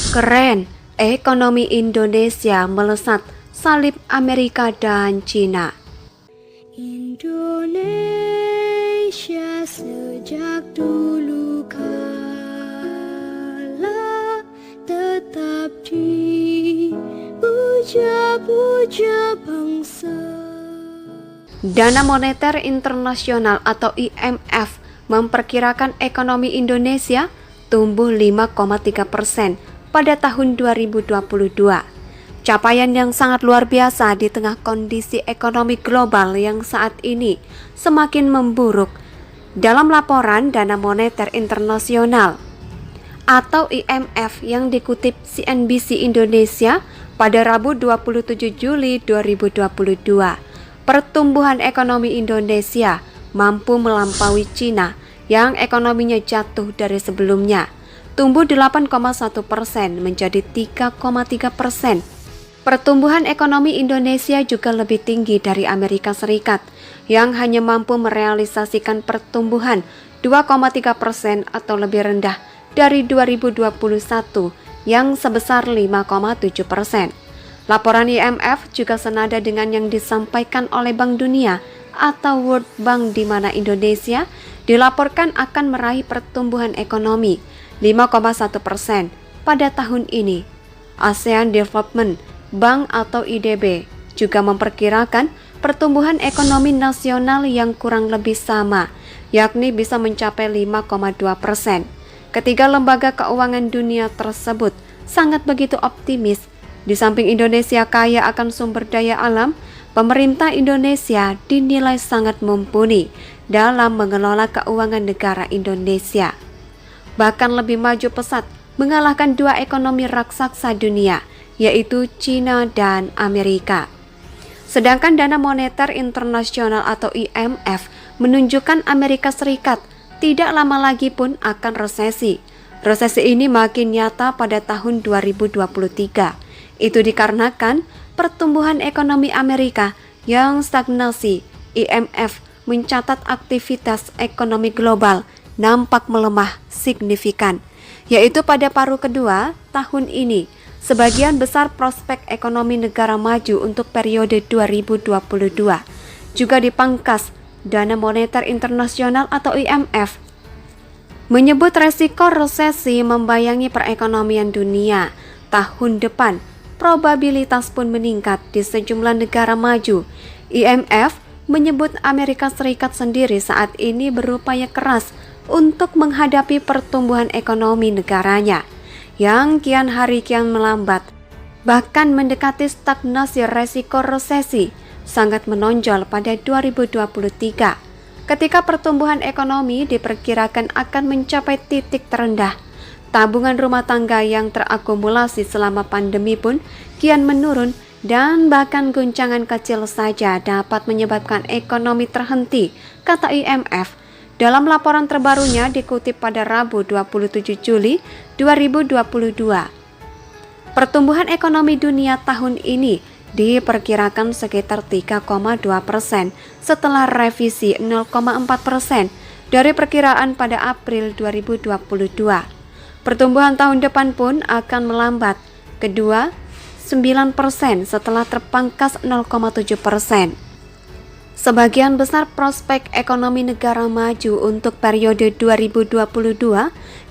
Keren, ekonomi Indonesia melesat salib Amerika dan Cina. Indonesia sejak dulu kala tetap dipuja-puja bangsa. Dana Moneter Internasional atau IMF memperkirakan ekonomi Indonesia tumbuh 5,3% pada tahun 2022. Capaian yang sangat luar biasa di tengah kondisi ekonomi global yang saat ini semakin memburuk. Dalam laporan Dana Moneter Internasional atau IMF yang dikutip CNBC Indonesia pada Rabu 27 Juli 2022, pertumbuhan ekonomi Indonesia mampu melampaui Cina yang ekonominya jatuh dari sebelumnya, tumbuh 8,1% menjadi 3,3%. Pertumbuhan ekonomi Indonesia juga lebih tinggi dari Amerika Serikat yang hanya mampu merealisasikan pertumbuhan 2,3% atau lebih rendah dari 2021 yang sebesar 5,7%. Laporan IMF juga senada dengan yang disampaikan oleh Bank Dunia atau World Bank, di mana Indonesia dilaporkan akan meraih pertumbuhan ekonomi 5,1% pada tahun ini. ASEAN Development Bank atau IDB juga memperkirakan pertumbuhan ekonomi nasional yang kurang lebih sama, yakni bisa mencapai 5,2%. Ketiga lembaga keuangan dunia tersebut sangat begitu optimis. Di samping Indonesia kaya akan sumber daya alam, pemerintah Indonesia dinilai sangat mumpuni dalam mengelola keuangan negara Indonesia. Bahkan lebih maju pesat mengalahkan dua ekonomi raksasa dunia, yaitu Cina dan Amerika. Sedangkan Dana Moneter Internasional atau IMF menunjukkan Amerika Serikat tidak lama lagi pun akan resesi. Resesi ini makin nyata pada tahun 2023. Itu dikarenakan pertumbuhan ekonomi Amerika yang stagnasi. IMF mencatat aktivitas ekonomi global nampak melemah signifikan, yaitu pada paruh kedua tahun ini. Sebagian besar prospek ekonomi negara maju untuk periode 2022 juga dipangkas. Dana Moneter Internasional atau IMF menyebut resiko resesi membayangi perekonomian dunia tahun depan. Probabilitas pun meningkat di sejumlah negara maju. IMF menyebut Amerika Serikat sendiri saat ini berupaya keras untuk menghadapi pertumbuhan ekonomi negaranya yang kian hari kian melambat, bahkan mendekati stagnasi. Resiko resesi sangat menonjol pada 2023 ketika pertumbuhan ekonomi diperkirakan akan mencapai titik terendah. Tabungan rumah tangga yang terakumulasi selama pandemi pun kian menurun dan bahkan guncangan kecil saja dapat menyebabkan ekonomi terhenti, kata IMF. Dalam laporan terbarunya dikutip pada Rabu 27 Juli 2022, pertumbuhan ekonomi dunia tahun ini diperkirakan sekitar 3,2% setelah revisi 0,4% dari perkiraan pada April 2022. Pertumbuhan tahun depan pun akan melambat, kedua 9% setelah terpangkas 0,7%. Sebagian besar prospek ekonomi negara maju untuk periode 2022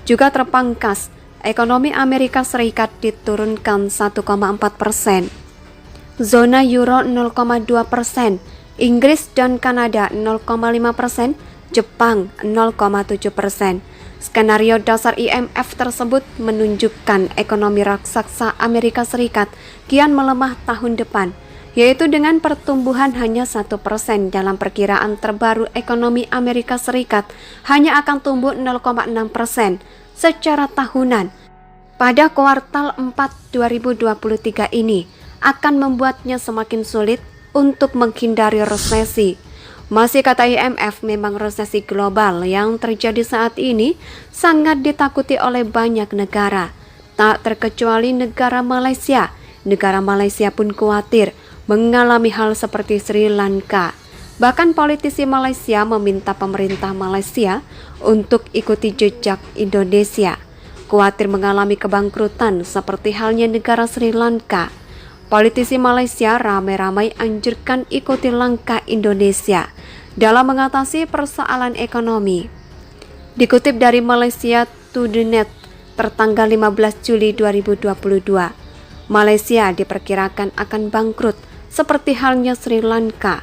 juga terpangkas. Ekonomi Amerika Serikat diturunkan 1,4%, zona Euro 0,2%, Inggris dan Kanada 0,5%, Jepang 0,7%. Skenario dasar IMF tersebut menunjukkan ekonomi raksasa Amerika Serikat kian melemah tahun depan, yaitu dengan pertumbuhan hanya 1%. Dalam perkiraan terbaru ekonomi Amerika Serikat hanya akan tumbuh 0,6% secara tahunan. Pada kuartal 4 2023 ini akan membuatnya semakin sulit untuk menghindari resesi. Masih kata IMF, memang resesi global yang terjadi saat ini sangat ditakuti oleh banyak negara, tak terkecuali negara Malaysia. Negara Malaysia pun khawatir mengalami hal seperti Sri Lanka. Bahkan politisi Malaysia meminta pemerintah Malaysia untuk ikuti jejak Indonesia. khawatir mengalami kebangkrutan seperti halnya negara Sri Lanka. Politisi Malaysia ramai-ramai anjurkan ikuti langkah Indonesia dalam mengatasi persoalan ekonomi. Dikutip dari Malaysia Today tertanggal 15 Juli 2022, Malaysia diperkirakan akan bangkrut seperti halnya Sri Lanka.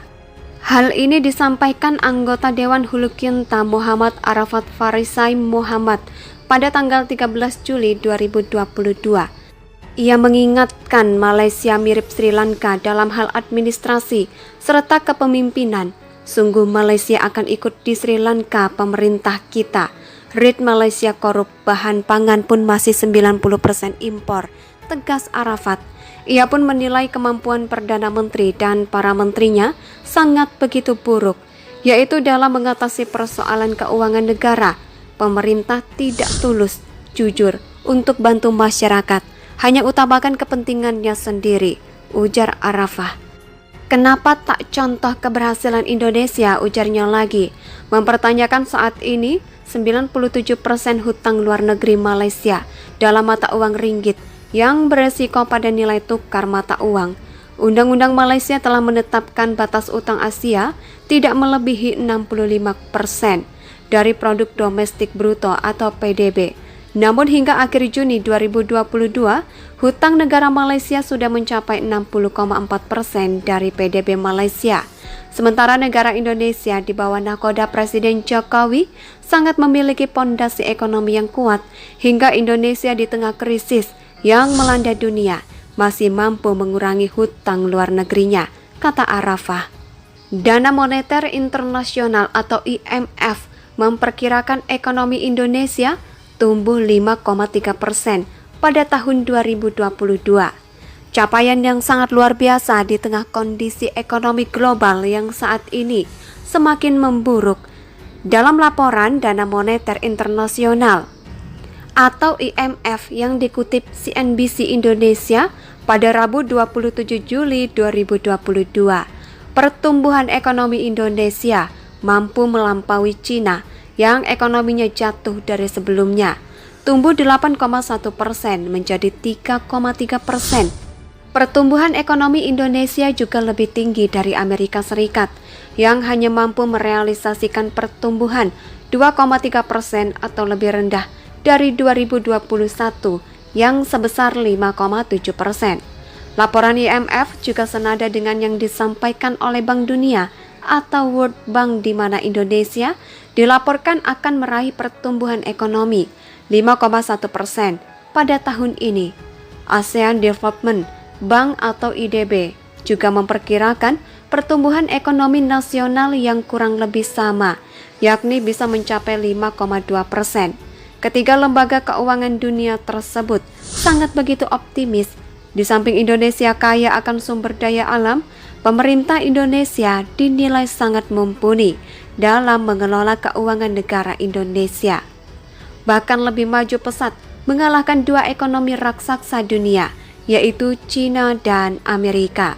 Hal ini disampaikan anggota Dewan Hulu Kinta Muhammad Arafat Farisai Muhammad pada tanggal 13 Juli 2022. Ia mengingatkan Malaysia mirip Sri Lanka dalam hal administrasi serta kepemimpinan. Sungguh Malaysia akan ikut di Sri Lanka pemerintah kita. Rate Malaysia korup, bahan pangan pun masih 90% impor, tegas Arafat. Ia pun menilai kemampuan Perdana Menteri dan para menterinya sangat begitu buruk, yaitu dalam mengatasi persoalan keuangan negara. Pemerintah tidak tulus, jujur untuk bantu masyarakat, hanya utamakan kepentingannya sendiri, ujar Arafah. Kenapa tak contoh keberhasilan Indonesia, ujarnya lagi, mempertanyakan saat ini 97% hutang luar negeri Malaysia dalam mata uang ringgit yang beresiko pada nilai tukar mata uang. Undang-undang Malaysia telah menetapkan batas utang Asia tidak melebihi 65% dari produk domestik bruto atau PDB. Namun hingga akhir Juni 2022, hutang negara Malaysia sudah mencapai 60,4% dari PDB Malaysia. Sementara negara Indonesia di bawah nahkoda Presiden Jokowi sangat memiliki pondasi ekonomi yang kuat hingga Indonesia di tengah krisis yang melanda dunia masih mampu mengurangi hutang luar negerinya, kata Arafah. Dana Moneter Internasional atau IMF memperkirakan ekonomi Indonesia tumbuh 5,3% pada tahun 2022. Capaian yang sangat luar biasa di tengah kondisi ekonomi global yang saat ini semakin memburuk. Dalam laporan Dana Moneter Internasional atau IMF yang dikutip CNBC Indonesia pada Rabu 27 Juli 2022, pertumbuhan ekonomi Indonesia mampu melampaui Cina yang ekonominya jatuh dari sebelumnya, tumbuh 8,1% menjadi 3,3%. Pertumbuhan ekonomi Indonesia juga lebih tinggi dari Amerika Serikat yang hanya mampu merealisasikan pertumbuhan 2,3% atau lebih rendah dari 2021 yang sebesar 5,7%. Laporan IMF juga senada dengan yang disampaikan oleh Bank Dunia atau World Bank di mana Indonesia dilaporkan akan meraih pertumbuhan ekonomi 5,1% pada tahun ini. ASEAN Development Bank atau IDB juga memperkirakan pertumbuhan ekonomi nasional yang kurang lebih sama, yakni bisa mencapai 5,2%. Ketiga lembaga keuangan dunia tersebut sangat begitu optimis. Di samping Indonesia kaya akan sumber daya alam, pemerintah Indonesia dinilai sangat mumpuni dalam mengelola keuangan negara Indonesia. Bahkan lebih maju pesat mengalahkan dua ekonomi raksasa dunia, yaitu China dan Amerika.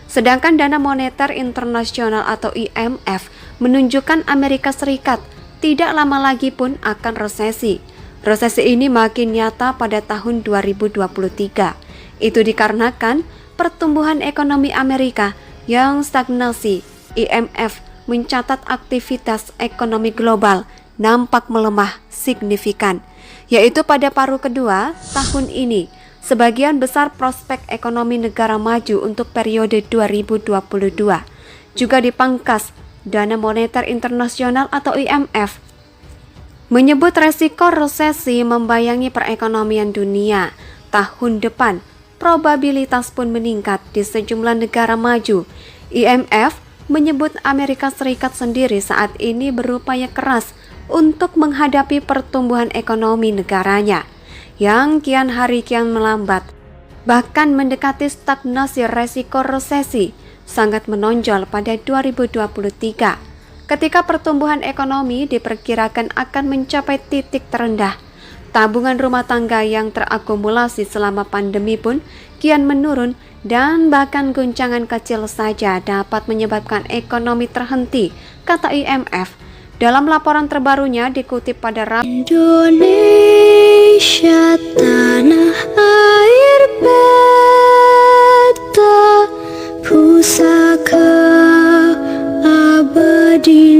Sedangkan Dana Moneter Internasional atau IMF menunjukkan Amerika Serikat tidak lama lagi pun akan resesi. Resesi ini makin nyata pada tahun 2023. Itu dikarenakan pertumbuhan ekonomi Amerika yang stagnasi. IMF mencatat aktivitas ekonomi global nampak melemah signifikan, yaitu pada paruh kedua tahun ini. Sebagian besar prospek ekonomi negara maju untuk periode 2022 juga dipangkas. Dana Moneter Internasional atau IMF menyebut resiko resesi membayangi perekonomian dunia tahun depan. Probabilitas pun meningkat di sejumlah negara maju. IMF menyebut Amerika Serikat sendiri saat ini berupaya keras untuk menghadapi pertumbuhan ekonomi negaranya yang kian hari kian melambat, bahkan mendekati stagnasi. Resiko resesi sangat menonjol pada 2023, ketika pertumbuhan ekonomi diperkirakan akan mencapai titik terendah. Tabungan rumah tangga yang terakumulasi selama pandemi pun kian menurun dan bahkan guncangan kecil saja dapat menyebabkan ekonomi terhenti, kata IMF. Dalam laporan terbarunya dikutip pada Rabu. Indonesia Indonesia tanah air beta, pusaka abadi